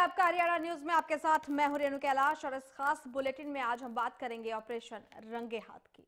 आपका हरियाणा न्यूज में। आपके साथ मैं हूं रेणु कैलाश और इस खास बुलेटिन में आज हम बात करेंगे ऑपरेशन रंगे हाथ की।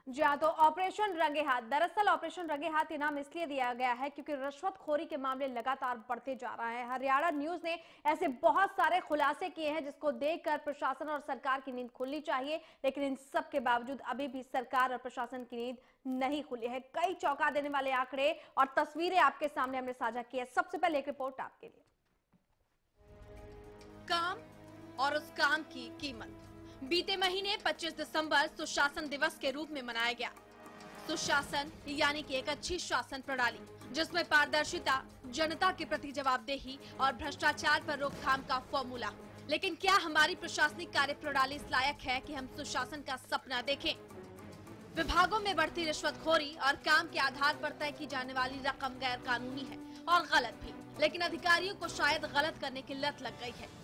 जी हाँ, तो ऑपरेशन रंगे हाथ, दरअसल ऑपरेशन रंगे हाथ ये नाम इसलिए दिया गया है क्योंकि रिश्वतखोरी के मामले लगातार बढ़ते जा रहे हैं। हरियाणा न्यूज ने ऐसे बहुत सारे खुलासे किए हैं जिसको देखकर प्रशासन और सरकार की नींद खुलनी चाहिए, लेकिन इन सब के बावजूद अभी भी सरकार और प्रशासन की नींद नहीं खुली है। कई चौंका देने वाले आंकड़े और तस्वीरें आपके सामने हमने साझा की है। सबसे पहले एक रिपोर्ट आपके लिए। काम और उस काम की कीमत। बीते महीने 25 दिसंबर सुशासन दिवस के रूप में मनाया गया। सुशासन यानी कि एक अच्छी शासन प्रणाली जिसमें पारदर्शिता, जनता के प्रति जवाबदेही और भ्रष्टाचार पर रोकथाम का फॉर्मूला। लेकिन क्या हमारी प्रशासनिक कार्य प्रणाली इस लायक है कि हम सुशासन का सपना देखें? विभागों में बढ़ती रिश्वतखोरी और काम के आधार पर तय की जाने वाली रकम गैर कानूनी है और गलत भी, लेकिन अधिकारियों को शायद गलत करने की लत लग गई है।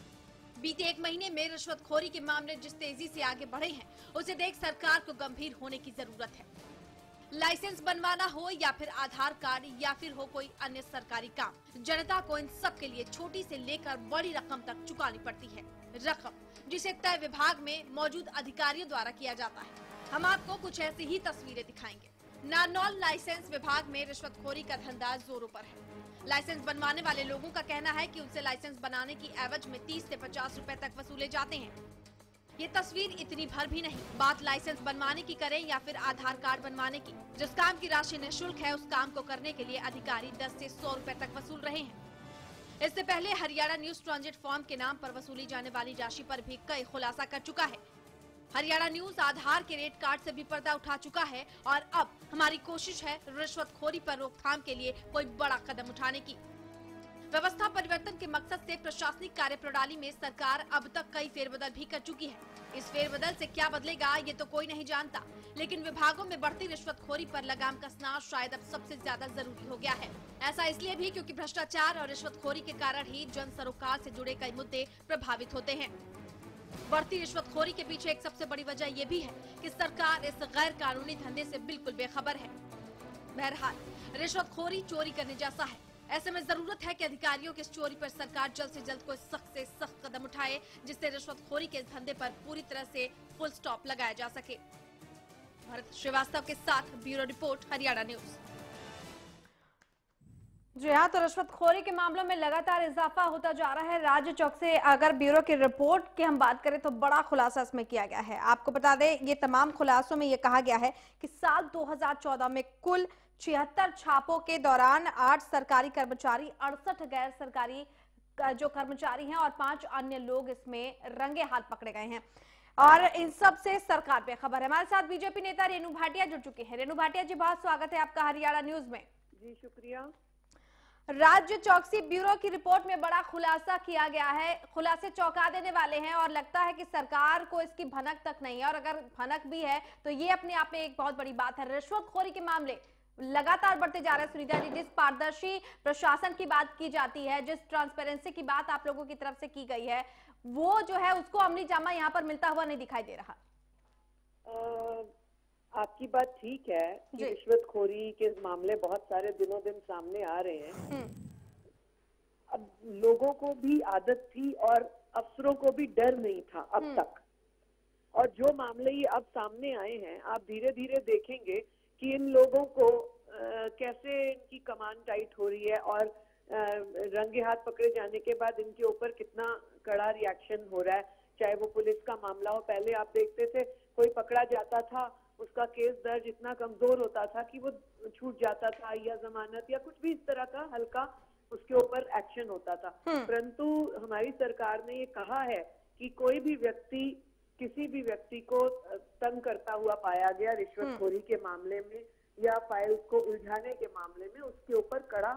बीते एक महीने में रिश्वतखोरी के मामले जिस तेजी से आगे बढ़े हैं, उसे देख सरकार को गंभीर होने की जरूरत है। लाइसेंस बनवाना हो या फिर आधार कार्ड या फिर हो कोई अन्य सरकारी काम, जनता को इन सब के लिए छोटी से लेकर बड़ी रकम तक चुकानी पड़ती है। रकम जिसे तय विभाग में मौजूद अधिकारियों द्वारा किया जाता है। हम आपको कुछ ऐसी ही तस्वीरें दिखाएंगे। नारनौल लाइसेंस विभाग में रिश्वतखोरी का धंधा जोरों पर है। लाइसेंस बनवाने वाले लोगों का कहना है कि उनसे लाइसेंस बनाने की एवज में 30 से 50 रुपए तक वसूले जाते हैं। ये तस्वीर इतनी भर भी नहीं। बात लाइसेंस बनवाने की करें या फिर आधार कार्ड बनवाने की, जिस काम की राशि निःशुल्क है उस काम को करने के लिए अधिकारी 10 से 100 रुपए तक वसूल रहे हैं। इससे पहले हरियाणा न्यूज ट्रांजिट फॉर्म के नाम पर वसूली जाने वाली राशि पर भी कई खुलासा कर चुका है। हरियाणा न्यूज आधार के रेट कार्ड से भी पर्दा उठा चुका है और अब हमारी कोशिश है रिश्वतखोरी पर रोकथाम के लिए कोई बड़ा कदम उठाने की। व्यवस्था परिवर्तन के मकसद से प्रशासनिक कार्य प्रणाली में सरकार अब तक कई फेरबदल भी कर चुकी है। इस फेरबदल से क्या बदलेगा ये तो कोई नहीं जानता, लेकिन विभागों में बढ़ती रिश्वतखोरी पर लगाम कसना शायद अब सबसे ज्यादा जरूरी हो गया है। ऐसा इसलिए भी क्योंकि भ्रष्टाचार और रिश्वतखोरी के कारण ही जन सरोकार से जुड़े कई मुद्दे प्रभावित होते हैं। बढ़ती रिश्वतखोरी के पीछे एक सबसे बड़ी वजह यह भी है कि सरकार इस गैर कानूनी धंधे से बिल्कुल बेखबर है। बहरहाल रिश्वतखोरी चोरी करने जैसा है। ऐसे में जरूरत है कि अधिकारियों की इस चोरी पर सरकार जल्द से जल्द कोई सख्त से सख्त कदम उठाए, जिससे रिश्वतखोरी के इस धंधे पर पूरी तरह से फुल स्टॉप लगाया जा सके। भरत श्रीवास्तव के साथ ब्यूरो रिपोर्ट, हरियाणा न्यूज। जी हाँ, तो रिश्वतखोरी के मामलों में लगातार इजाफा होता जा रहा है। राज्य चौक से अगर ब्यूरो की रिपोर्ट की हम बात करें तो बड़ा खुलासा इसमें किया गया है। आपको बता दें, ये तमाम खुलासों में ये कहा गया है कि साल 2014 में कुल 76 छापों के दौरान 8 सरकारी कर्मचारी, 68 गैर सरकारी जो कर्मचारी हैं और 5 अन्य लोग इसमें रंगे हाथ पकड़े गए हैं और इन सब से सरकार बेखबर है। हमारे साथ बीजेपी नेता रेणु भाटिया जुड़ चुके हैं। रेणु भाटिया जी, बहुत स्वागत है आपका हरियाणा न्यूज में। जी शुक्रिया। राज्य चौकसी ब्यूरो की रिपोर्ट में बड़ा खुलासा किया गया है। खुलासे चौंका देने वाले हैं और लगता है कि सरकार को इसकी भनक तक नहीं है, और अगर भनक भी है तो ये अपने आप में एक बहुत बड़ी बात है। रिश्वतखोरी के मामले लगातार बढ़ते जा रहे हैं। सुनीता जी, जिस पारदर्शी प्रशासन की बात की जाती है, जिस ट्रांसपेरेंसी की बात आप लोगों की तरफ से की गई है, वो जो है उसको अमली जामा यहाँ पर मिलता हुआ नहीं दिखाई दे रहा। आपकी बात ठीक है कि रिश्वतखोरी के मामले बहुत सारे दिनों दिन सामने आ रहे हैं। अब लोगों को भी आदत थी और अफसरों को भी डर नहीं था अब तक, और जो मामले ये अब सामने आए हैं, आप धीरे धीरे देखेंगे कि इन लोगों को कैसे इनकी कमान टाइट हो रही है और रंगे हाथ पकड़े जाने के बाद इनके ऊपर कितना कड़ा रिएक्शन हो रहा है। चाहे वो पुलिस का मामला हो, पहले आप देखते थे कोई पकड़ा जाता था, उसका केस दर्ज इतना कमजोर होता था कि वो छूट जाता था, या जमानत या कुछ भी इस तरह का हल्का उसके ऊपर एक्शन होता था। परंतु हमारी सरकार ने ये कहा है कि कोई भी व्यक्ति किसी भी व्यक्ति को तंग करता हुआ पाया गया रिश्वतखोरी के मामले में या फाइल को उलझाने के मामले में, उसके ऊपर कड़ा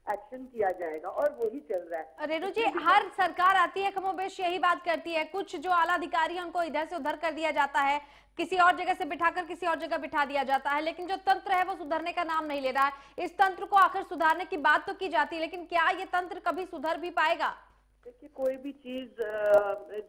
एक्शन किया जाएगा, और वही चल रहा है। रेणु जी, हर सरकार आती है कमोबेश यही बात करती है। कुछ जो आला अधिकारी हैं उनको इधर से उधर कर दिया जाता है, किसी और जगह से बिठाकर किसी और जगह बिठा दिया जाता है, लेकिन जो तंत्र है वो सुधरने का नाम नहीं ले रहा है। इस तंत्र को आखिर सुधारने की बात तो की जाती है, लेकिन क्या ये तंत्र कभी सुधर भी पाएगा? देखिए, कोई भी चीज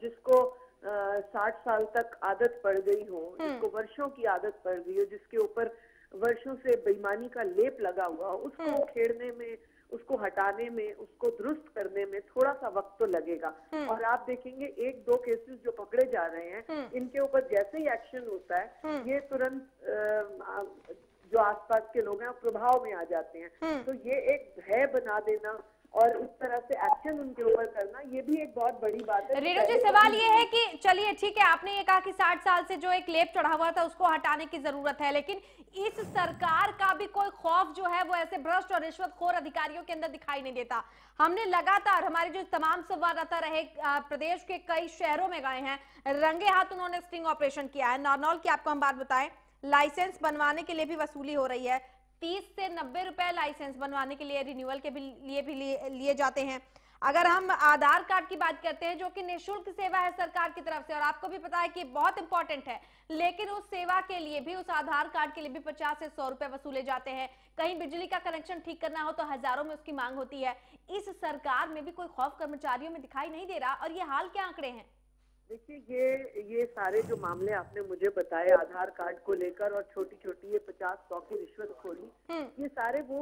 जिसको 60 साल तक आदत पड़ गई हो, जिसको वर्षों की आदत पड़ गई हो, जिसके ऊपर वर्षों से बेईमानी का लेप लगा हुआ हो, उसको खेड़ने में, उसको हटाने में, उसको दुरुस्त करने में थोड़ा सा वक्त तो लगेगा। और आप देखेंगे 1-2 केसेस जो पकड़े जा रहे हैं, इनके ऊपर जैसे ही एक्शन होता है, ये तुरंत जो आसपास के लोग हैं प्रभाव में आ जाते हैं। तो ये एक भय बना देना और इस तरह से एक्शन उनके ऊपर करना, ये भी एक बहुत बड़ी बात है। रेणु जी, सवाल ये है कि चलिए ठीक है, आपने ये कहा कि 60 साल से जो एक लेप चढ़ा हुआ था उसको हटाने की जरूरत है, लेकिन इस सरकार का भी कोई खौफ जो है वो ऐसे भ्रष्ट और रिश्वतखोर अधिकारियों के अंदर दिखाई नहीं देता। हमने लगातार, हमारे जो तमाम संवाददाता रहे प्रदेश के कई शहरों में गए हैं, रंगे हाथ उन्होंने स्टिंग ऑपरेशन किया है। नारनौल की आपको हम बात बताएं, लाइसेंस बनवाने के लिए भी वसूली हो रही है, 30 से 90 रुपए लाइसेंस बनवाने के लिए, रिन्यूअल के लिए भी लिए जाते हैं। अगर हम आधार कार्ड की बात करते हैं जो कि निःशुल्क सेवा है सरकार की तरफ से, और आपको भी पता है कि बहुत इंपॉर्टेंट है, लेकिन उस सेवा के लिए भी, उस आधार कार्ड के लिए भी 50 से 100 रुपए वसूले जाते हैं। कहीं बिजली का कनेक्शन ठीक करना हो तो हजारों में उसकी मांग होती है। इस सरकार में भी कोई खौफ कर्मचारियों में दिखाई नहीं दे रहा, और ये हाल क्या आंकड़े हैं? देखिए, ये सारे जो मामले आपने मुझे बताए आधार कार्ड को लेकर और छोटी छोटी ये 50-100 की रिश्वतखोरी, ये सारे वो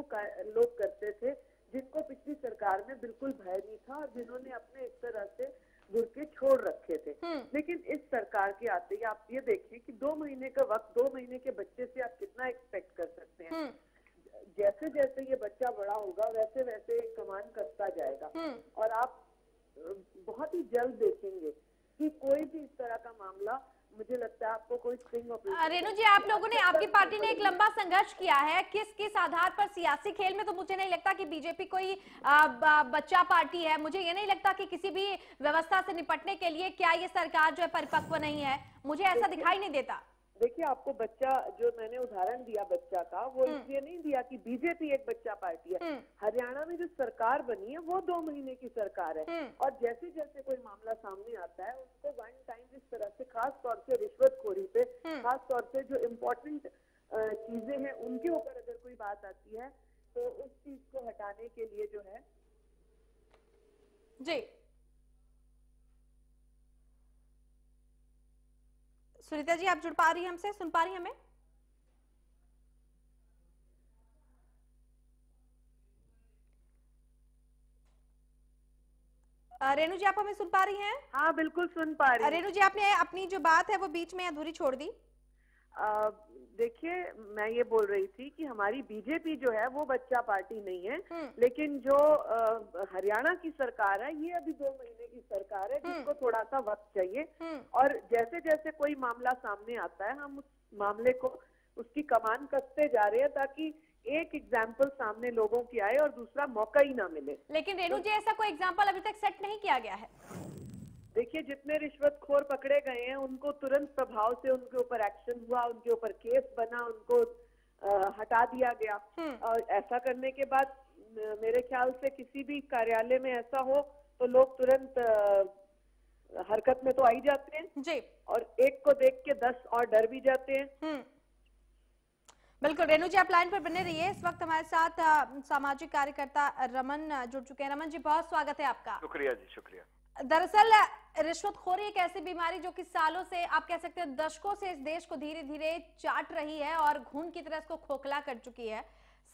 लोग करते थे जिनको पिछली सरकार में बिल्कुल भय नहीं था और जिन्होंने अपने इस तरह से बुरके छोड़ रखे थे। लेकिन इस सरकार के आते ही आप ये देखिए कि 2 महीने का वक्त, 2 महीने के बच्चे से आप कितना एक्सपेक्ट कर सकते हैं। जैसे जैसे ये बच्चा बड़ा होगा वैसे वैसे कमान कसता जाएगा, और आप बहुत ही जल्द देखेंगे कि कोई भी इस तरह का मामला, मुझे लगता है आपको कोई स्टिंग ऑपरेशन। रेणु जी, आप लोगों ने, आपकी पार्टी ने एक लंबा संघर्ष किया है, किस आधार पर? सियासी खेल में तो मुझे नहीं लगता कि बीजेपी कोई बच्चा पार्टी है। मुझे ये नहीं लगता कि किसी भी व्यवस्था से निपटने के लिए क्या ये सरकार जो है परिपक्व नहीं है, मुझे ऐसा दिखाई नहीं देता। देखिए, आपको बच्चा, जो मैंने उदाहरण दिया बच्चा का, वो इसलिए नहीं दिया कि बीजेपी एक बच्चा पार्टी है। हरियाणा में जो सरकार बनी है वो 2 महीने की सरकार है, और जैसे जैसे कोई मामला सामने आता है उसको वन टाइम इस तरह से, खास तौर से रिश्वतखोरी पे, खास तौर से जो इम्पोर्टेंट चीजें हैं उनके ऊपर अगर कोई बात आती है तो उस चीज को हटाने के लिए जो है। जी सुनीता जी, आप जुड़ पा रही हैं हमसे, सुन पा रही हैं हमें? रेणु जी, आप हमें सुन पा रही हैं? हाँ, बिल्कुल सुन पा रही हूँ। रेणु जी, आपने अपनी जो बात है वो बीच में अधूरी छोड़ दी। देखिए, मैं ये बोल रही थी कि हमारी बीजेपी जो है वो बच्चा पार्टी नहीं है, लेकिन जो हरियाणा की सरकार है ये अभी 2 महीने की सरकार है, जिसको थोड़ा सा वक्त चाहिए। और जैसे जैसे कोई मामला सामने आता है हम उस मामले को, उसकी कमान कसते जा रहे हैं ताकि एक एग्जाम्पल सामने लोगों की आए और दूसरा मौका ही ना मिले। लेकिन रेणु जी, ऐसा कोई एग्जाम्पल अभी तक सेट नहीं किया गया है। देखिए, जितने रिश्वतखोर पकड़े गए हैं उनको तुरंत प्रभाव से उनके ऊपर एक्शन हुआ, उनके ऊपर केस बना, उनको हटा दिया गया। और ऐसा करने के बाद मेरे ख्याल से किसी भी कार्यालय में ऐसा हो तो लोग तुरंत हरकत में तो आ ही जाते हैं जी, और एक को देख के 10 और डर भी जाते हैं। बिल्कुल। रेणु जी, आप लाइन पर बने रहिए। इस वक्त हमारे साथ सामाजिक कार्यकर्ता रमन जुड़ चुके हैं। रमन जी, बहुत स्वागत है आपका। शुक्रिया जी, शुक्रिया। दरअसल रिश्वतखोरी एक ऐसी बीमारी जो कि सालों से, आप कह सकते हैं दशकों से, इस देश को धीरे धीरे चाट रही है और घून की तरह इसको खोखला कर चुकी है।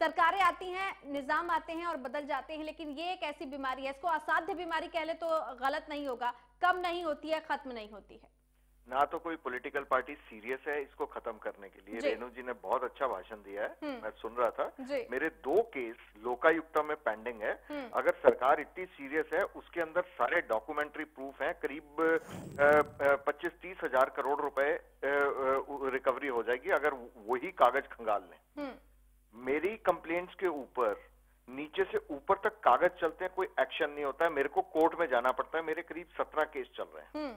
सरकारें आती हैं, निजाम आते हैं और बदल जाते हैं, लेकिन ये एक ऐसी बीमारी है, इसको असाध्य बीमारी कह ले तो गलत नहीं होगा, कम नहीं होती है, खत्म नहीं होती है। ना तो कोई पॉलिटिकल पार्टी सीरियस है इसको खत्म करने के लिए। रेणु जी ने बहुत अच्छा भाषण दिया है, मैं सुन रहा था। मेरे 2 केस लोकायुक्ता में पेंडिंग है। अगर सरकार इतनी सीरियस है, उसके अंदर सारे डॉक्यूमेंट्री प्रूफ हैं, करीब 25-30 हजार करोड़ रुपए रिकवरी हो जाएगी अगर वही कागज खंगाल लें। मेरी कंप्लेंट्स के ऊपर नीचे से ऊपर तक कागज चलते हैं, कोई एक्शन नहीं होता है, मेरे को कोर्ट में जाना पड़ता है। मेरे करीब 17 केस चल रहे हैं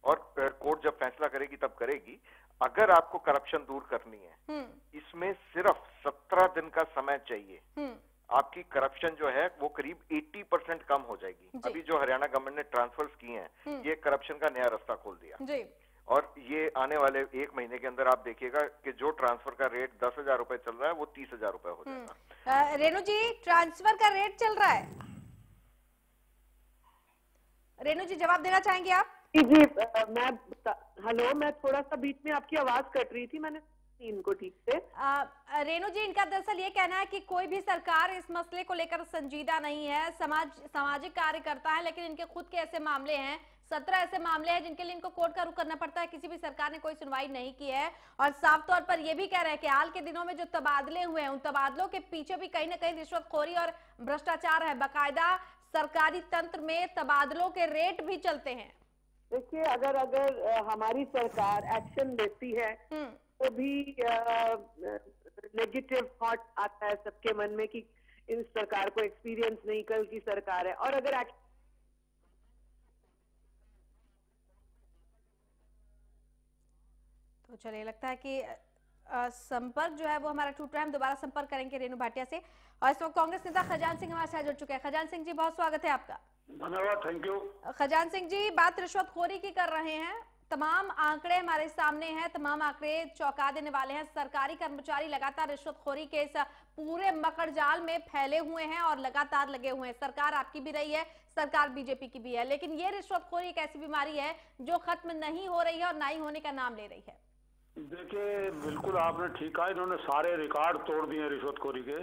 और कोर्ट जब फैसला करेगी तब करेगी। अगर आपको करप्शन दूर करनी है, इसमें सिर्फ 17 दिन का समय चाहिए। आपकी करप्शन जो है वो करीब 80% कम हो जाएगी। अभी जो हरियाणा गवर्नमेंट ने ट्रांसफर्स किए हैं, ये करप्शन का नया रास्ता खोल दिया। और ये आने वाले 1 महीने के अंदर आप देखिएगा कि जो ट्रांसफर का रेट 10,000 रुपए चल रहा है वो 30,000 रुपए हो जाएगा। रेणु जी, ट्रांसफर का रेट चल रहा है, रेणु जी जवाब देना चाहेंगे आप? जी मैं थोड़ा सा बीच में आपकी आवाज कट रही थी, मैंने इनको ठीक से। रेणु जी, इनका दरअसल ये कहना है कि कोई भी सरकार इस मसले को लेकर संजीदा नहीं है, सामाजिक कार्य करता है, लेकिन इनके खुद के ऐसे मामले हैं, 17 ऐसे मामले हैं जिनके लिए इनको कोर्ट का रुख करना पड़ता है, किसी भी सरकार ने कोई सुनवाई नहीं की है। और साफ तौर पर यह भी कह रहे हैं कि हाल के दिनों में जो तबादले हुए हैं, उन तबादलों के पीछे भी कहीं ना कहीं रिश्वतखोरी और भ्रष्टाचार है। बाकायदा सरकारी तंत्र में तबादलों के रेट भी चलते हैं। देखिए, अगर हमारी सरकार एक्शन लेती है तो भी नेगेटिव थॉट आता है सबके मन में कि इन सरकार को एक्सपीरियंस नहीं, कल की सरकार है। और अगर तो चलिए, लगता है कि संपर्क जो है वो हमारा टूट रहा है। हम दोबारा संपर्क करेंगे रेणु भाटिया से। और इस वक्त कांग्रेस नेता खजान सिंह हमारे साथ जुड़ चुके हैं। खजान सिंह जी, बहुत स्वागत है आपका। धन्यवाद, थैंक यू। खजान सिंह जी, बात रिश्वतखोरी की कर रहे हैं। तमाम आंकड़े हमारे सामने हैं, तमाम आंकड़े चौंका देने वाले हैं। सरकारी कर्मचारी लगातार रिश्वतखोरी के इस पूरे मकड़जाल में फैले हुए हैं और लगातार लगे हुए हैं। सरकार आपकी भी रही है, सरकार बीजेपी की भी है, लेकिन ये रिश्वतखोरी एक ऐसी बीमारी है जो खत्म नहीं हो रही है और ना ही होने का नाम ले रही है। देखिए, बिल्कुल आपने ठीक कहा, इन्होंने सारे रिकॉर्ड तोड़ दिए रिश्वतखोरी के।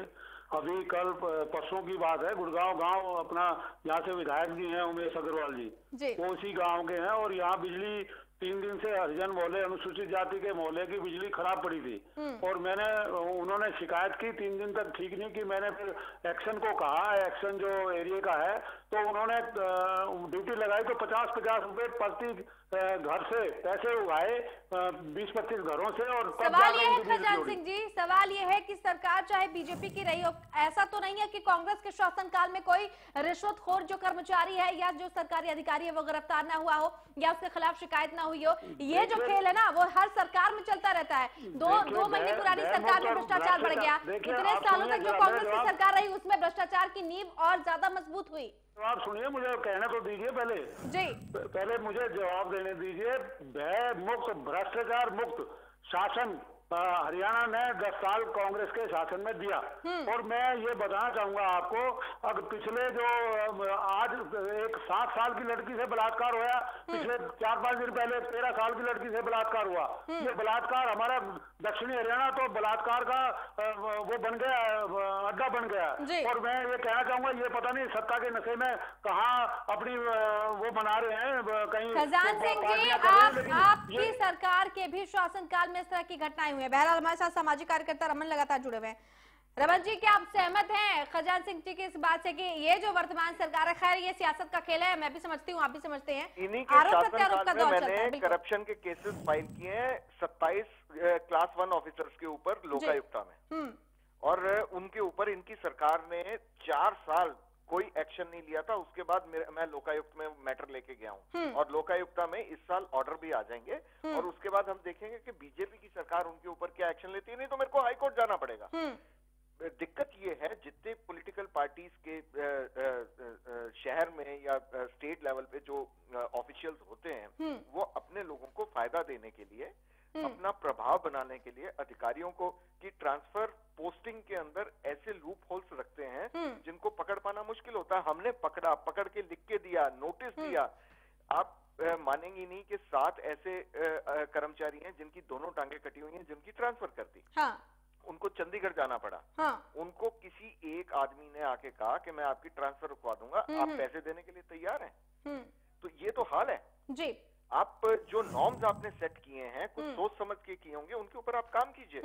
अभी कल परसों की बात है, गुड़गांव गांव अपना, यहाँ से विधायक जी हैं उमेश अग्रवाल जी, वो उसी गांव के हैं। और यहाँ बिजली 3 दिन से हरिजन मोहल्ले, अनुसूचित जाति के मोहल्ले की बिजली खराब पड़ी थी। और उन्होंने शिकायत की, 3 दिन तक ठीक नहीं की। मैंने फिर एक्शन को कहा, एक्शन जो एरिया का है, तो उन्होंने ड्यूटी लगाई तो 50-50 रुपए प्रति घर से पैसे उगाए 20-25 घरों से। और सवाल ये है खजान सिंह जी, सवाल ये है कि सरकार चाहे बीजेपी की रही हो, ऐसा तो नहीं है कि कांग्रेस के शासनकाल में कोई रिश्वतखोर जो कर्मचारी है या जो सरकारी अधिकारी है वो गिरफ्तार ना हुआ हो या उसके खिलाफ शिकायत ना हुई हो। ये जो खेल है ना, वो हर सरकार में चलता रहता है। दो महीने पुरानी सरकार में भ्रष्टाचार बढ़ गया, इतने सालों तक जो कांग्रेस की सरकार रही उसमें भ्रष्टाचार की नींव और ज्यादा मजबूत हुई। तो आप सुनिए, मुझे कहना तो दीजिए पहले जी, पहले मुझे जवाब देने दीजिए। भय मुक्त, भ्रष्टाचार मुक्त शासन हरियाणा ने 10 साल कांग्रेस के शासन में दिया। और मैं ये बताना चाहूंगा आपको, अब पिछले जो आज एक 7 साल की लड़की से बलात्कार हुआ, पिछले 4-5 दिन पहले 13 साल की लड़की से बलात्कार हुआ। ये बलात्कार हमारा दक्षिणी हरियाणा तो बलात्कार का वो बन गया, अड्डा बन गया। और मैं ये कहना चाहूंगा, ये पता नहीं सत्ता के नशे में कहाँ अपनी वो बना रहे हैं कहीं। खजान सिंह जी, आपकी सरकार के भी शासनकाल में इस तरह की घटनाएं हुई है। बहरहाल हमारे साथ सामाजिक कार्यकर्ता रमन लगातार जुड़े हुए हैं। रमन जी, क्या आप सहमत हैं खजान सिंह जी की इस बात से कि ये जो वर्तमान सरकार है, खैर ये सियासत का खेल है, मैं भी समझती हूँ, आप भी समझते हैं, इन्हीं के शासनकाल में मैंने करप्शन के केसेस फाइल किए हैं 27 क्लास 1 ऑफिसर्स के ऊपर लोकायुक्ता में। और उनके ऊपर इनकी सरकार ने 4 साल कोई एक्शन नहीं लिया था। उसके बाद मैं लोकायुक्त में मैटर लेके गया हूँ और लोकायुक्ता में इस साल ऑर्डर भी आ जाएंगे। और उसके बाद हम देखेंगे कि बीजेपी की सरकार उनके ऊपर क्या एक्शन लेती है, नहीं तो मेरे को हाईकोर्ट जाना पड़ेगा। दिक्कत ये है, जितने पॉलिटिकल पार्टीज के शहर में या स्टेट लेवल पे जो ऑफिशियल्स होते हैं, वो अपने लोगों को फायदा देने के लिए, अपना प्रभाव बनाने के लिए अधिकारियों को की ट्रांसफर पोस्टिंग के अंदर ऐसे लूप होल्स रखते हैं जिनको पकड़ पाना मुश्किल होता है। हमने पकड़ के लिख के दिया, नोटिस दिया। आप मानेंगी नहीं कि 7 ऐसे कर्मचारी हैं जिनकी दोनों टांगे कटी हुई हैं, जिनकी ट्रांसफर कर दी। उनको चंडीगढ़ जाना पड़ा। उनको किसी एक आदमी ने आके कहा कि मैं आपकी ट्रांसफर रुकवा दूंगा, आप पैसे देने के लिए तैयार हैं? तो ये तो हाल है जी। आप जो नॉर्म्स आपने सेट किए हैं, कुछ सोच समझ के किए होंगे, उनके ऊपर आप काम कीजिए।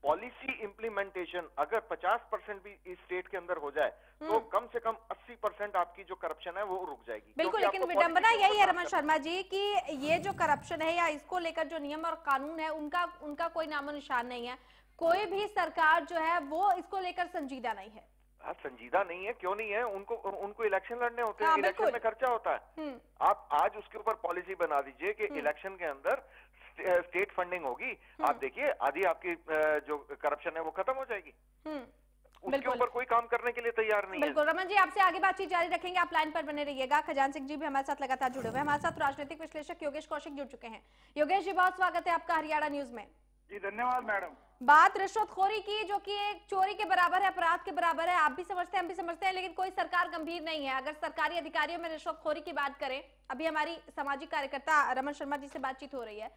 पॉलिसी इंप्लीमेंटेशन अगर 50% भी इस स्टेट के अंदर हो जाए तो कम से कम 80% आपकी जो करप्शन है वो रुक जाएगी। बिल्कुल, लेकिन विडंबना यही है रमन शर्मा जी कि ये जो करप्शन है या इसको लेकर जो नियम और कानून है उनका कोई नामो निशान नहीं है। कोई भी सरकार जो है वो इसको लेकर संजीदा नहीं है। हाँ, संजीदा नहीं है, क्यों नहीं है? उनको इलेक्शन लड़ने होते हैं, इलेक्शन में खर्चा होता है। आप आज उसके ऊपर पॉलिसी बना दीजिए कि इलेक्शन के अंदर स्टेट फंडिंग होगी। आप देखिए, आधी आपकी जो करप्शन है वो खत्म हो जाएगी। उसके ऊपर कोई काम करने के लिए तैयार नहीं है। बिल्कुल रमन जी, आपसे आगे बातचीत जारी रखेंगे, आप लाइन पर बने रहिएगा। खजान सिंह जी भी हमारे साथ लगातार जुड़े हुए हैं। हमारे साथ राजनीतिक विश्लेषक योगेश कौशिक जुड़ चुके हैं। योगेश जी, बहुत स्वागत है आपका हरियाणा न्यूज में। जी धन्यवाद मैडम। बात रिश्वतखोरी की, जो कि एक चोरी के बराबर है, अपराध के बराबर है। आप भी समझते हैं, हम भी समझते हैं, लेकिन कोई सरकार गंभीर नहीं है। अगर सरकारी अधिकारियों में रिश्वतखोरी की बात करें, अभी हमारी सामाजिक कार्यकर्ता रमन शर्मा जी से बातचीत हो रही है,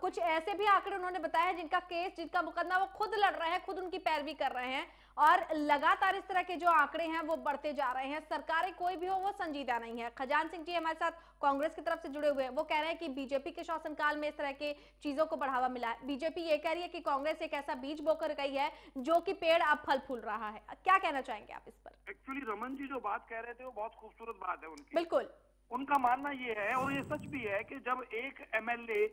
कुछ ऐसे भी आंकड़े उन्होंने बताया जिनका केस, जिनका मुकदमा वो खुद लड़ रहे हैं, खुद उनकी पैरवी कर रहे हैं, और लगातार इस तरह के जो आंकड़े हैं वो बढ़ते जा रहे हैं। सरकारें कोई भी हो वो संजीदा नहीं है। खजान सिंह जी हमारे साथ कांग्रेस की तरफ से जुड़े हुए हैं, वो कह रहे हैं कि बीजेपी के शासनकाल में इस तरह के चीजों को बढ़ावा मिला है। बीजेपी ये कह रही है कि कांग्रेस एक ऐसा बीज बोकर गई है जो कि पेड़ अब फल फूल रहा है। क्या कहना चाहेंगे आप इस पर? एक्चुअली रमन जी जो बात कह रहे थे वो बहुत खूबसूरत बात है उनकी। बिल्कुल, उनका मानना ये है, और ये सच भी है, कि जब एक MLA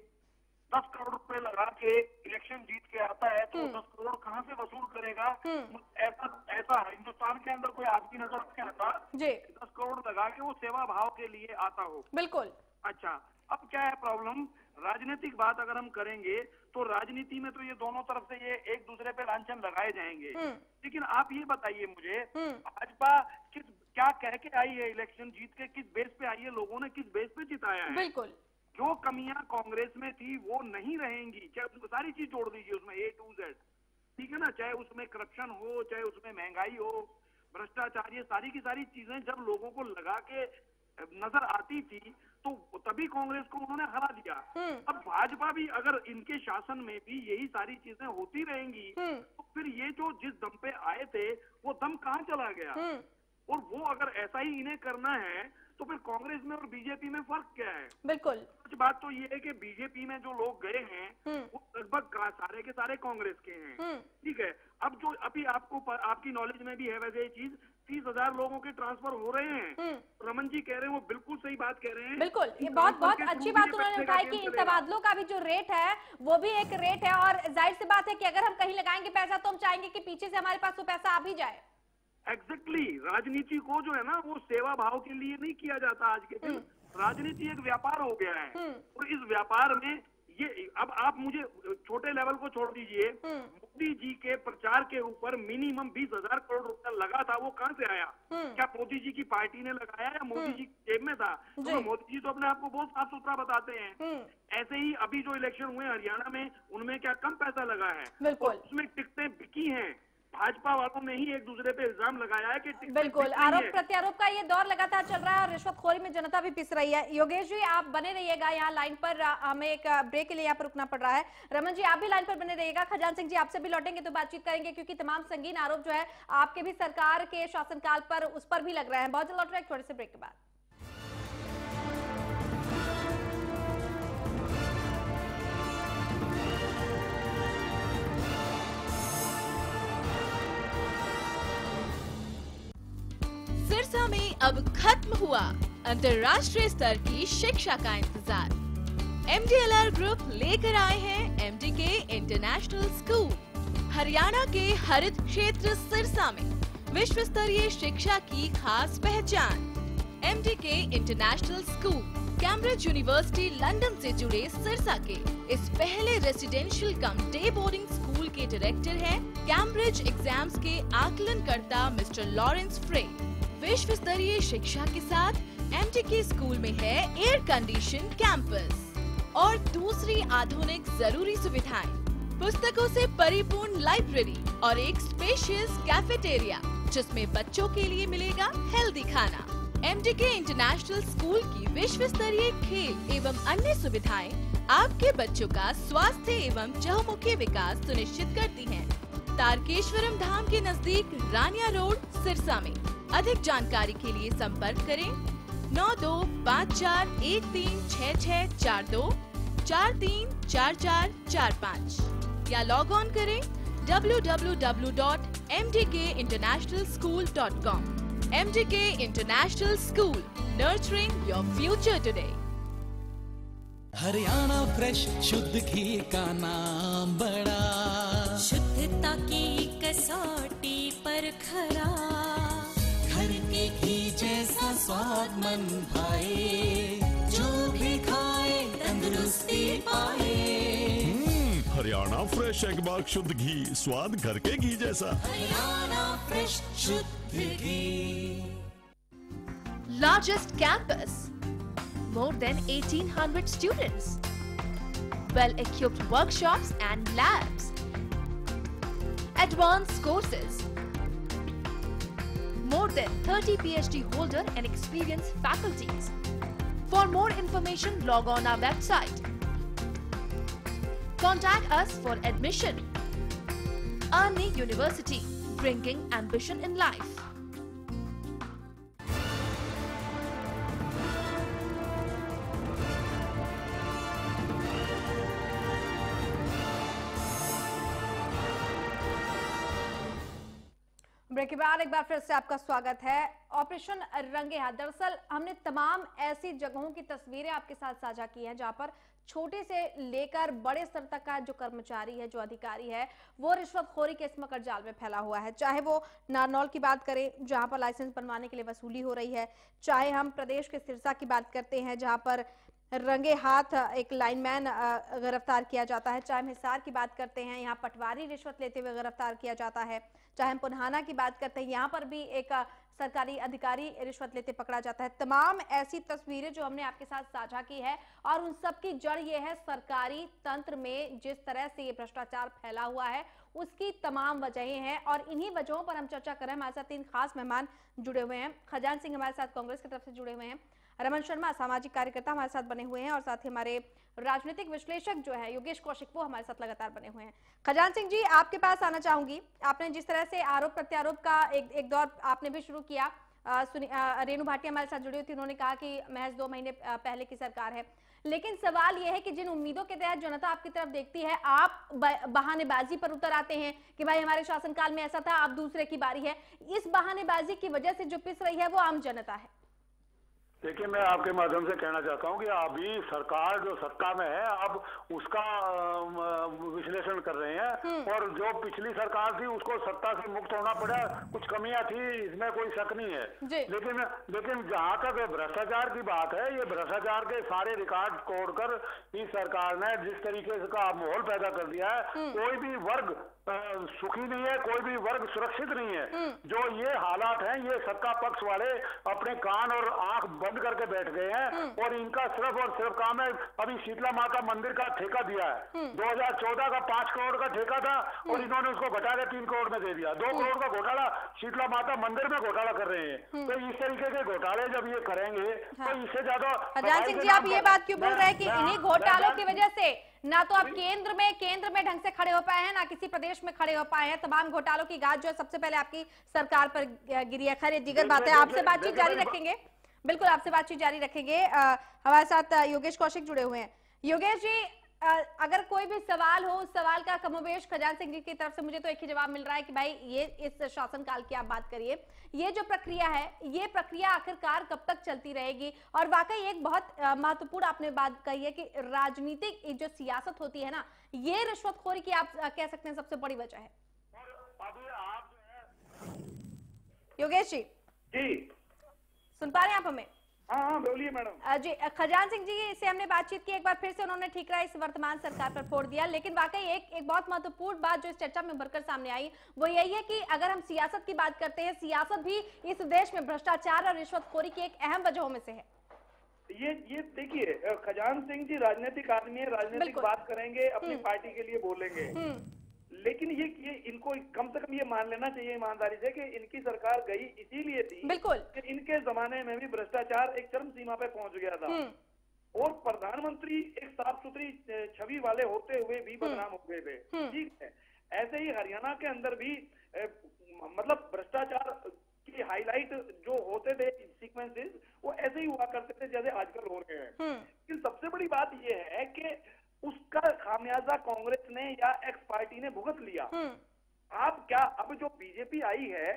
10 करोड़ रुपए लगा के इलेक्शन जीत के आता है तो 10 करोड़ कहाँ से वसूल करेगा? ऐसा हिंदुस्तान के अंदर कोई आदमी नजर नहीं आता 10 करोड़ लगा के वो सेवा भाव के लिए आता हो। बिल्कुल। अच्छा, अब क्या है प्रॉब्लम? राजनीतिक बात अगर हम करेंगे तो राजनीति में तो ये दोनों तरफ से ये एक दूसरे पे लांछन लगाए जाएंगे, लेकिन आप ये बताइए मुझे, भाजपा क्या कह के आई है इलेक्शन जीत के? किस बेस पे आई है? लोगों ने किस बेस पे जिताया है? बिल्कुल। जो कमियां कांग्रेस में थी वो नहीं रहेंगी, चाहे सारी चीज जोड़ दीजिए उसमें A to Z, ठीक है ना? चाहे उसमें करप्शन हो, चाहे उसमें महंगाई हो, भ्रष्टाचार, ये सारी की सारी चीजें जब लोगों को लगा के नजर आती थी तो तभी कांग्रेस को उन्होंने हरा दिया। अब भाजपा भी अगर इनके शासन में भी यही सारी चीजें होती रहेंगी तो फिर ये जो जिस दम पे आए थे वो दम कहाँ चला गया? और वो अगर ऐसा ही इन्हें करना है तो फिर कांग्रेस में और बीजेपी में फर्क क्या है? बिल्कुल। सच बात तो ये है कि बीजेपी में जो लोग गए हैं वो लगभग सारे के सारे कांग्रेस के हैं, ठीक है? अब जो अभी आपकी नॉलेज में भी है वैसे ये चीज, 30,000 लोगों के ट्रांसफर हो रहे हैं। रमन जी कह रहे हैं, वो बिल्कुल सही बात कह रहे हैं। बिल्कुल, ये बहुत अच्छी बात उन्होंने उठाई कि इन तबादलों का भी जो रेट है वो भी एक रेट है, और जाहिर सी बात है कि अगर हम कहीं लगाएंगे पैसा तो हम चाहेंगे कि पीछे से हमारे पास वो पैसा आ भी जाए। एग्जैक्टली, राजनीति को जो है ना वो सेवा भाव के लिए नहीं किया जाता आज के दिन। राजनीति एक व्यापार हो गया है, और इस व्यापार में ये, अब आप मुझे छोटे लेवल को छोड़ दीजिए, मोदी जी के प्रचार के ऊपर मिनिमम 20,000 करोड़ रुपया लगा था, वो कहाँ से आया? क्या मोदी जी की पार्टी ने लगाया या मोदी जी की जेब में था? तो मोदी जी तो अपने आप को बहुत साफ सुथरा बताते हैं। ऐसे ही अभी जो इलेक्शन हुए हरियाणा में, उनमें क्या कम पैसा लगा है? उसमें टिकटें बिकी हैं। भाजपा वालों ने ही एक दूसरे पे इल्जाम लगाया है कि बिल्कुल आरोप प्रत्यारोप का ये दौर लगातार चल रहा है और रिश्वतखोरी में जनता भी पिस रही है। योगेश जी आप बने रहिएगा यहाँ लाइन पर, हमें एक ब्रेक के लिए यहाँ पर रुकना पड़ रहा है। रमन जी आप भी लाइन पर बने रहिएगा। खजान सिंह जी आपसे भी लौटेंगे तो बातचीत करेंगे, क्योंकि तमाम संगीन आरोप जो है आपके भी सरकार के शासनकाल पर उस पर भी लग रहे हैं। बहुत जल्द लौट रहे हैं थोड़े से ब्रेक के बाद। सिरसा में अब खत्म हुआ अंतर्राष्ट्रीय स्तर की शिक्षा का इंतजार। MDLR ग्रुप लेकर आए हैं MDK इंटरनेशनल स्कूल। हरियाणा के हरित क्षेत्र सिरसा में विश्व स्तरीय शिक्षा की खास पहचान। MDK international school Cambridge university London से जुड़े सिरसा के इस पहले रेसिडेंशियल कम डे बोर्डिंग स्कूल के डायरेक्टर हैं कैम्ब्रिज एग्जाम्स के आकलनकर्ता मिस्टर लॉरेंस फ्रे। विश्व स्तरीय शिक्षा के साथ MDK स्कूल में है एयर कंडीशन कैंपस और दूसरी आधुनिक जरूरी सुविधाएं, पुस्तकों से परिपूर्ण लाइब्रेरी और एक स्पेशियस कैफेटेरिया जिसमें बच्चों के लिए मिलेगा हेल्दी खाना। MDK इंटरनेशनल स्कूल की विश्व स्तरीय खेल एवं अन्य सुविधाएं आपके बच्चों का स्वास्थ्य एवं चहुमुखी विकास सुनिश्चित करती हैं। तारकेश्वरम धाम के नजदीक रानिया रोड सिरसा में। अधिक जानकारी के लिए संपर्क करें 9254136642 434445 या लॉग ऑन करें www.mdkinternationalschool.com। MDK international school, nurturing your future today. Haryana fresh शुद्ध घी का नाम बड़ा, शुद्धता की कसौटी पर खरा, घर के घी जैसा स्वाद मन भाए, जो भी खाए तंदुरुस्ती पाए। हरियाणा फ्रेश एगबाग शुद्ध घी, स्वाद घर के घी जैसा। हरियाणा फ्रेश शुद्ध घी। Largest campus, more than 1,800 students, well-equipped workshops and labs, advanced courses, more than 30 PhD holder and experienced faculties. For more information, log on our website. Contact us for admission. Arni University, bringing ambition in life. Break के बाद एक बार फिर से आपका स्वागत है। Operation रंगे हाथ, दरअसल हमने तमाम ऐसी जगहों की तस्वीरें आपके साथ साझा की हैं जहां पर छोटे से लेकर बड़े स्तर तक का जो कर्मचारी है, जो अधिकारी है, वो रिश्वतखोरी के इस मकर जाल में फैला हुआ है। चाहे वो नारनौल की बात करें जहां पर लाइसेंस बनवाने के लिए वसूली हो रही है, चाहे हम प्रदेश के सिरसा की बात करते हैं जहां पर रंगे हाथ एक लाइनमैन गिरफ्तार किया जाता है, चाहे हम हिसार की बात करते हैं यहाँ पटवारी रिश्वत लेते हुए गिरफ्तार किया जाता है, चाहे हम पुन्हाना की बात करते हैं यहाँ पर भी एक सरकारी अधिकारी रिश्वत लेते पकड़ा जाता है। तमाम ऐसी तस्वीरें जो हमने आपके साथ साझा की है और उन सब की जड़ ये है सरकारी तंत्र में जिस तरह से ये भ्रष्टाचार फैला हुआ है उसकी तमाम वजहें हैं और इन्हीं वजहों पर हम चर्चा कर रहे हैं। हमारे साथ 3 खास मेहमान जुड़े हुए हैं। खजान सिंह हमारे साथ कांग्रेस की तरफ से जुड़े हुए हैं, रमन शर्मा सामाजिक कार्यकर्ता हमारे साथ बने हुए हैं और साथ ही हमारे राजनीतिक विश्लेषक जो है योगेश कौशिक वो हमारे साथ लगातार बने हुए हैं। खजान सिंह जी, आपके पास आना चाहूंगी। आपने जिस तरह से आरोप प्रत्यारोप का एक दौर आपने भी शुरू किया, रेणु भाटिया हमारे साथ जुड़ी हुई थी, उन्होंने कहा कि महज 2 महीने पहले की सरकार है, लेकिन सवाल यह है कि जिन उम्मीदों के तहत जनता आपकी तरफ देखती है, आप बहानेबाजी पर उतर आते हैं कि भाई हमारे शासनकाल में ऐसा था, अब दूसरे की बारी है। इस बहानेबाजी की वजह से जो पिस रही है वो आम जनता है। देखिए, मैं आपके माध्यम से कहना चाहता हूं कि अभी सरकार जो सत्ता में है अब उसका विश्लेषण कर रहे हैं और जो पिछली सरकार थी उसको सत्ता से मुक्त होना पड़ा, कुछ कमियां थी, इसमें कोई शक नहीं है। लेकिन जहां तक भ्रष्टाचार की बात है, ये भ्रष्टाचार के सारे रिकॉर्ड तोड़कर इस सरकार ने जिस तरीके का माहौल पैदा कर दिया है, कोई भी वर्ग सुखी नहीं है, कोई भी वर्ग सुरक्षित नहीं है। जो ये हालात हैं, ये सत्ता पक्ष वाले अपने कान और आंख बंद करके बैठ गए हैं और इनका सिर्फ और सिर्फ काम है, अभी शीतला माता मंदिर का ठेका दिया है, 2014 का 5 करोड़ का ठेका था और इन्होंने उसको घटा के 3 करोड़ में दे दिया। 2 करोड़ का घोटाला शीतला माता मंदिर में घोटाला कर रहे हैं। तो इस तरीके के घोटाले जब ये करेंगे तो इससे ज्यादा। खजान सिंह जी, आप ये बात क्यों बोल रहे हैं कि इन्हीं घोटालों की वजह से ना तो आप केंद्र में ढंग से खड़े हो पाए हैं, ना किसी प्रदेश में खड़े हो पाए हैं। तमाम घोटालों की गाज जो है सबसे पहले आपकी सरकार पर गिरी है। खैर, दीगर बात है, आपसे बातचीत जारी रखेंगे, बिल्कुल आपसे बातचीत जारी रखेंगे। हमारे साथ योगेश कौशिक जुड़े हुए हैं। योगेश जी, अगर कोई भी सवाल हो, उस सवाल का कमोबेश खजान सिंह जी की तरफ से मुझे तो एक ही जवाब मिल रहा है कि भाई ये इस शासनकाल की आप बात करिए, ये जो प्रक्रिया है, ये प्रक्रिया आखिरकार कब तक चलती रहेगी? और वाकई एक बहुत महत्वपूर्ण आपने बात कही है कि राजनीतिक जो सियासत होती है ना, ये रिश्वतखोरी की आप कह सकते हैं सबसे बड़ी वजह है। योगेश जी सुन पा रहे हैं आप हमें? हाँ, बोलिए मैडम। जी, खजान सिंह जी से हमने बातचीत की, एक बार फिर से उन्होंने ठीकरा इस वर्तमान सरकार पर फोड़ दिया, लेकिन वाकई एक बहुत महत्वपूर्ण बात जो इस चर्चा में उभरकर सामने आई वो यही है कि अगर हम सियासत की बात करते हैं, सियासत भी इस देश में भ्रष्टाचार और रिश्वतखोरी की एक अहम वजहों में से है। ये देखिए, खजान सिंह जी राजनीतिक आदमी है, राजनीतिक बात करेंगे, अपनी पार्टी के लिए बोलेंगे, लेकिन ये इनको कम से कम ये मान लेना चाहिए ईमानदारी से कि इनकी सरकार गई इसीलिए थी कि इनके जमाने में भी भ्रष्टाचार एक चरम सीमा पे पहुंच गया था और प्रधानमंत्री एक साफ सुथरी छवि वाले होते हुए भी बदनाम हो गए थे। ठीक है, ऐसे ही हरियाणा के अंदर भी मतलब भ्रष्टाचार की हाईलाइट जो होते थे सीक्वेंसेस, वो ऐसे ही हुआ करते थे जैसे आजकल हो रहे हैं। लेकिन सबसे बड़ी बात यह है कि उसका खामियाजा कांग्रेस ने या एक्स पार्टी ने भुगत लिया। आप क्या, अब जो बीजेपी आई है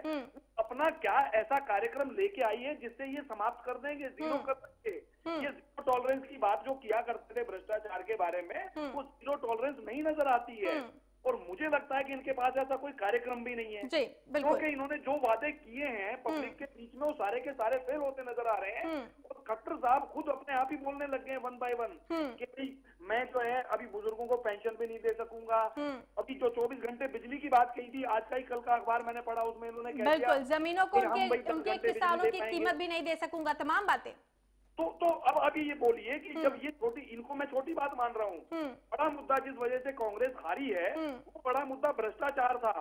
अपना क्या ऐसा कार्यक्रम लेके आई है जिससे ये समाप्त कर देंगे, जीरो कर देंगे? ये जीरो टॉलरेंस की बात जो किया करते थे भ्रष्टाचार के बारे में, वो जीरो टॉलरेंस नहीं नजर आती है और मुझे लगता है कि इनके पास ऐसा कोई कार्यक्रम भी नहीं है, क्योंकि इन्होंने जो वादे किए हैं पब्लिक के बीच में वो सारे के सारे फेल होते नजर आ रहे हैं। और खट्टर साहब खुद अपने आप ही बोलने लग गए 1 बाय 1 कि भाई मैं जो है अभी बुजुर्गों को पेंशन भी नहीं दे सकूंगा। अभी जो 24 घंटे बिजली की बात कही थी, आज का ही कल का अखबार मैंने पढ़ा, उसमें उन्होंने कह दिया बिल्कुल जमीनों को उनके किसानों की कीमत भी नहीं दे सकूंगा, तमाम बातें। तो अब अभी ये बोलिए कि जब ये छोटी, इनको मैं छोटी बात मान रहा हूँ, बड़ा मुद्दा जिस वजह से कांग्रेस हारी है वो बड़ा मुद्दा भ्रष्टाचार था।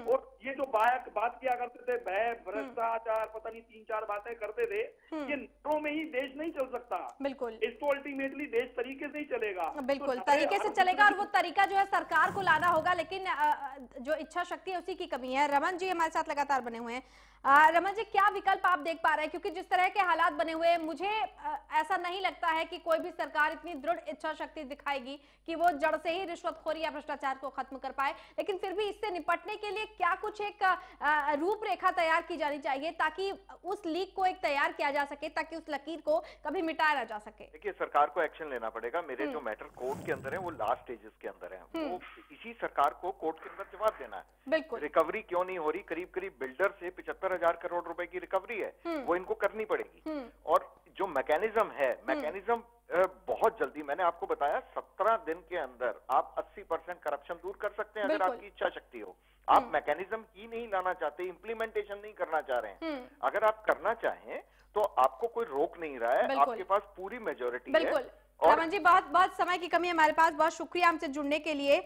और ये जो बात किया करते थे, भय, भ्रष्टाचार, पता नहीं 3-4 बातें करते थे, ये नोटों में ही देश नहीं चल सकता। बिल्कुल, इसको अल्टीमेटली देश तरीके से ही चलेगा। बिल्कुल, तो तरीके से चलेगा और वो तरीका जो है सरकार को लाना होगा, लेकिन जो इच्छा शक्ति है उसी की कमी है। रमन जी हमारे साथ लगातार बने हुए हैं। रमन जी, क्या विकल्प आप देख पा रहे हैं? क्योंकि जिस तरह के हालात बने हुए हैं, मुझे ऐसा नहीं लगता है कि कोई भी सरकार इतनी दृढ़ इच्छा शक्ति दिखाएगी कि वो जड़ से ही रिश्वतखोरी या भ्रष्टाचार को खत्म कर पाए। लेकिन फिर भी इससे निपटने के लिए क्या कुछ एक रूपरेखा तैयार की जानी चाहिए ताकि उस लीक को एक तैयार किया जा सके, ताकि उस लकीर को कभी मिटाया ना जा सके? देखिए, सरकार को एक्शन लेना पड़ेगा। मेरे जो मैटर कोर्ट के अंदर है वो लास्ट स्टेजेस के अंदर है, वो इसी सरकार को कोर्ट के अंदर जवाब देना है। बिल्कुल, रिकवरी क्यों नहीं हो रही? करीब बिल्डर से 75,000 करोड़ रुपए की रिकवरी है, वो इनको करनी पड़ेगी। और जो मैकेनिज्म है, मैकेनिज्म बहुत जल्दी, मैंने आपको बताया 17 दिन के अंदर आप 80% करप्शन दूर कर सकते हैं अगर आपकी इच्छा शक्ति हो। आप मैकेनिज्म ही नहीं लाना चाहते, इम्प्लीमेंटेशन नहीं करना चाह रहे हैं। अगर आप करना चाहें तो आपको कोई रोक नहीं रहा है, आपके पास पूरी मेजोरिटी है। रमन जी, बहुत बहुत समय की कमी है हमारे पास, बहुत शुक्रिया हमसे जुड़ने के लिए।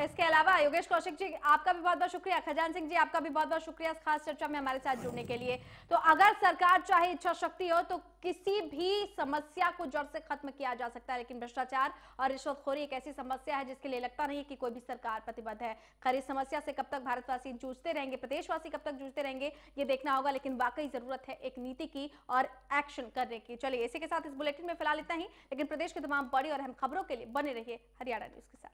इसके अलावा योगेश कौशिक जी, आपका भी बहुत बहुत शुक्रिया। खजान सिंह जी, आपका भी बहुत बहुत शुक्रिया इस खास चर्चा में हमारे साथ जुड़ने के लिए। तो अगर सरकार चाहे, इच्छा शक्ति हो, तो किसी भी समस्या को जड़ से खत्म किया जा सकता है। लेकिन भ्रष्टाचार और रिश्वतखोरी एक ऐसी समस्या है जिसके लिए लगता नहीं है कि कोई भी सरकार प्रतिबद्ध है। खैर, इस समस्या से कब तक भारतवासी जूझते रहेंगे, प्रदेशवासी कब तक जूझते रहेंगे, ये देखना होगा। लेकिन वाकई जरूरत है एक नीति की और एक्शन करने की। चलिए, इसी के साथ इस बुलेटिन में फिलहाल इतना ही, लेकिन प्रदेश की तमाम बड़ी और अहम खबरों के लिए बने रहिए हरियाणा न्यूज के साथ।